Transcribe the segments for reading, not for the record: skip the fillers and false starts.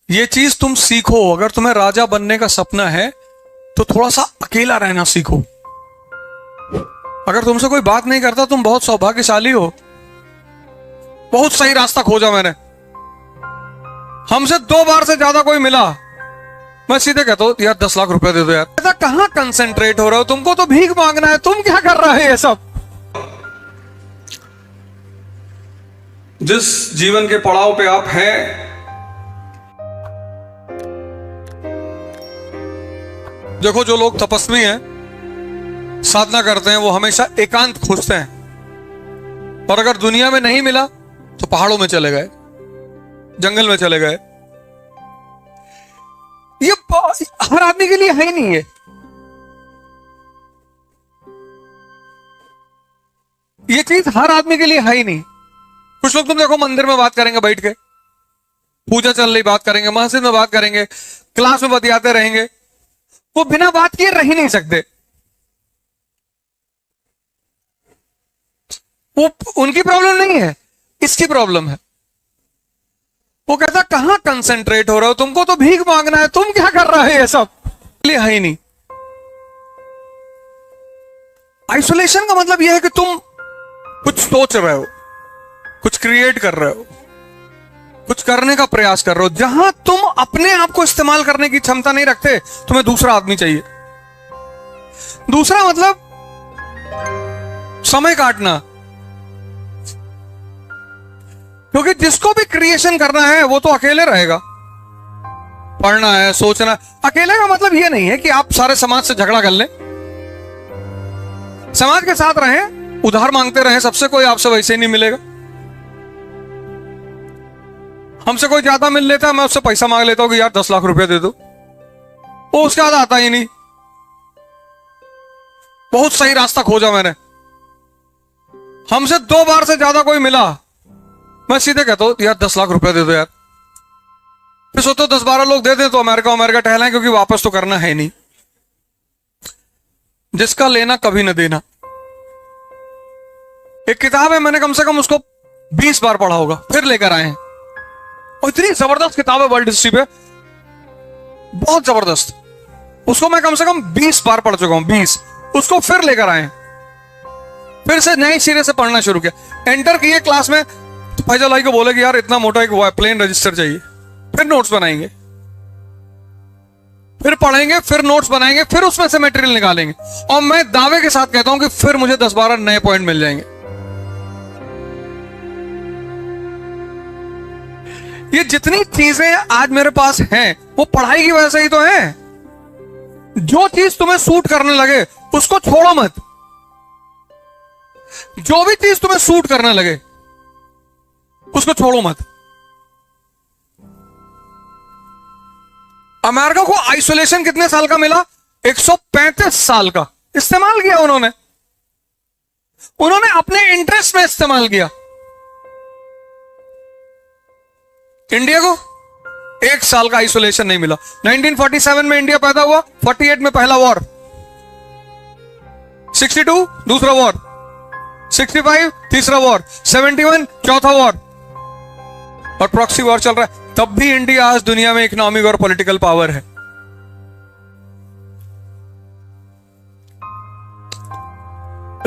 ये चीज तुम सीखो। अगर तुम्हें राजा बनने का सपना है तो थोड़ा सा अकेला रहना सीखो। अगर तुमसे कोई बात नहीं करता, तुम बहुत सौभाग्यशाली हो। बहुत सही रास्ता खोजा मैंने। हमसे 2 बार से ज्यादा कोई मिला, मैं सीधे कहता हूं यार 10 लाख रुपए दे दो यार। ऐसा कहां कंसेंट्रेट हो रहे हो? तुमको तो भीख मांगना है, तुम क्या कर रहे हो ये सब? जिस जीवन के पड़ाव पे आप हैं, देखो जो लोग तपस्वी हैं, साधना करते हैं, वो हमेशा एकांत खोजते हैं। और अगर दुनिया में नहीं मिला तो पहाड़ों में चले गए, जंगल में चले गए। ये हर आदमी के लिए है ही नहीं है। ये चीज हर आदमी के लिए है ही नहीं। कुछ लोग तुम देखो मंदिर में बात करेंगे बैठ के, पूजा चल रही बात करेंगे, मस्जिद में बात करेंगे, क्लास में बतियाते रहेंगे। वो बिना बात किए रह ही नहीं सकते। वो उनकी प्रॉब्लम नहीं है, इसकी प्रॉब्लम है। वो कहता कहां कंसेंट्रेट हो रहे हो? तुमको तो भीख मांगना है, तुम क्या कर रहे हो ये सब? लिए है ही नहीं। आइसोलेशन का मतलब यह है कि तुम कुछ सोच रहे हो, कुछ क्रिएट कर रहे हो, कुछ करने का प्रयास कर रहे हो। जहां तुम अपने आप को इस्तेमाल करने की क्षमता नहीं रखते, तुम्हें दूसरा आदमी चाहिए। दूसरा मतलब समय काटना। क्योंकि जिसको भी क्रिएशन करना है वो तो अकेले रहेगा। पढ़ना है, सोचना है। अकेले का मतलब ये नहीं है कि आप सारे समाज से झगड़ा कर लें। समाज के साथ रहें, उधार मांगते रहें सबसे, कोई आपसे वैसे ही नहीं मिलेगा। हमसे कोई ज्यादा मिल लेता है, मैं उससे पैसा मांग लेता हूं कि यार 10 लाख रुपए दे दो, वो उसके बाद आता ही नहीं। बहुत सही रास्ता खोजा मैंने। हमसे 2 बार से ज्यादा कोई मिला, मैं सीधे कहता हूं यार 10 लाख रुपए दे दो यार। फिर सोचो 10-12 लोग दे दे तो अमेरिका टहलाएं, क्योंकि वापस तो करना है नहीं। जिसका लेना कभी न देना। एक किताब है, मैंने कम से कम उसको 20 बार पढ़ा होगा, फिर लेकर आए हैं। और इतनी जबरदस्त किताब है वर्ल्ड हिस्ट्री पे, बहुत जबरदस्त। उसको मैं कम से कम 20 बार पढ़ चुका हूं, 20। उसको फिर लेकर आए, फिर से नए सिरे से पढ़ना शुरू किया। एंटर किए क्लास में तो फैजल भाई को बोले कि यार इतना मोटा एक प्लेन रजिस्टर चाहिए। फिर नोट्स बनाएंगे, फिर पढ़ेंगे, फिर नोट्स बनाएंगे, फिर उसमें से मटेरियल निकालेंगे। और मैं दावे के साथ कहता हूं कि फिर मुझे 10-12 नए पॉइंट मिल जाएंगे। ये जितनी चीजें आज मेरे पास हैं, वो पढ़ाई की वजह से ही तो है। जो चीज तुम्हें सूट करने लगे उसको छोड़ो मत। जो भी चीज तुम्हें सूट करने लगे उसको छोड़ो मत। अमेरिका को आइसोलेशन कितने साल का मिला? 135 साल का। इस्तेमाल किया उन्होंने अपने इंटरेस्ट में इस्तेमाल किया। इंडिया को 1 साल का आइसोलेशन नहीं मिला। 1947 में इंडिया पैदा हुआ, 48 में पहला वॉर, 62 दूसरा वॉर, 65 तीसरा वॉर, 71 चौथा वॉर, और प्रॉक्सी वॉर चल रहा है। तब भी इंडिया आज दुनिया में इकोनॉमिक और पॉलिटिकल पावर है।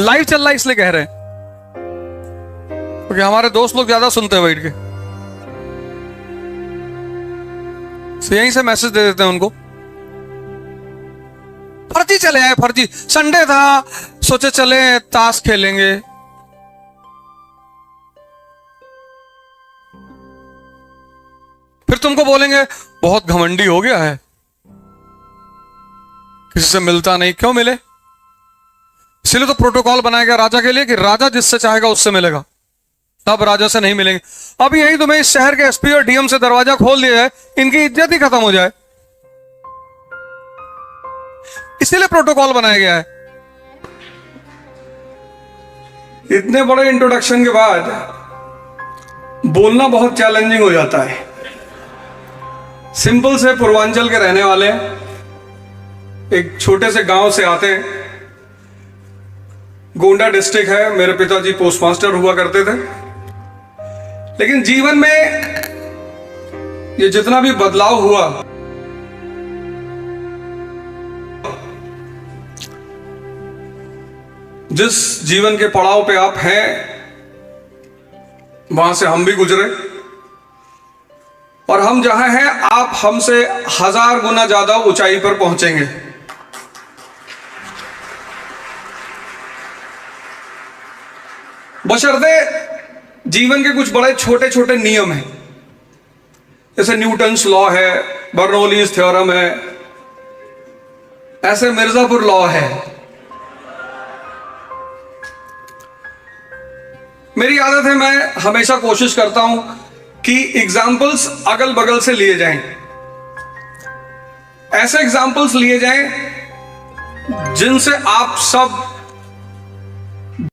लाइव चल रहा है इसलिए कह रहे हैं, क्योंकि हमारे दोस्त लोग ज्यादा सुनते हैं बैठ के, तो यहीं से मैसेज दे देते हैं उनको। फर्जी चले आए, फर्जी। संडे था, सोचे चले ताश खेलेंगे। फिर तुमको बोलेंगे बहुत घमंडी हो गया है, किसी से मिलता नहीं। क्यों मिले? इसलिए तो प्रोटोकॉल बनाया गया राजा के लिए कि राजा जिससे चाहेगा उससे मिलेगा, तब राजा से नहीं मिलेंगे। अब यही तुम्हें इस शहर के एसपी और डीएम से दरवाजा खोल दिया है, इनकी इज्जत ही खत्म हो जाए, इसीलिए प्रोटोकॉल बनाया गया है। इतने बड़े इंट्रोडक्शन के बाद बोलना बहुत चैलेंजिंग हो जाता है। सिंपल से पूर्वांचल के रहने वाले, एक छोटे से गांव से आते हैं। गोंडा डिस्ट्रिक्ट है, मेरे पिताजी पोस्टमास्टर हुआ करते थे। लेकिन जीवन में ये जितना भी बदलाव हुआ, जिस जीवन के पड़ाव पे आप हैं, वहां से हम भी गुजरे, और हम जहां हैं आप हमसे 1000 गुना ज्यादा ऊंचाई पर पहुंचेंगे। बशर्ते जीवन के कुछ बड़े छोटे छोटे नियम हैं, जैसे न्यूटन्स लॉ है, बर्नौलीज थ्योरम है, ऐसे मिर्जापुर लॉ है। मेरी आदत है, मैं हमेशा कोशिश करता हूं कि एग्जाम्पल्स अगल बगल से लिए जाएं, ऐसे एग्जाम्पल्स लिए जाएं जिनसे आप सब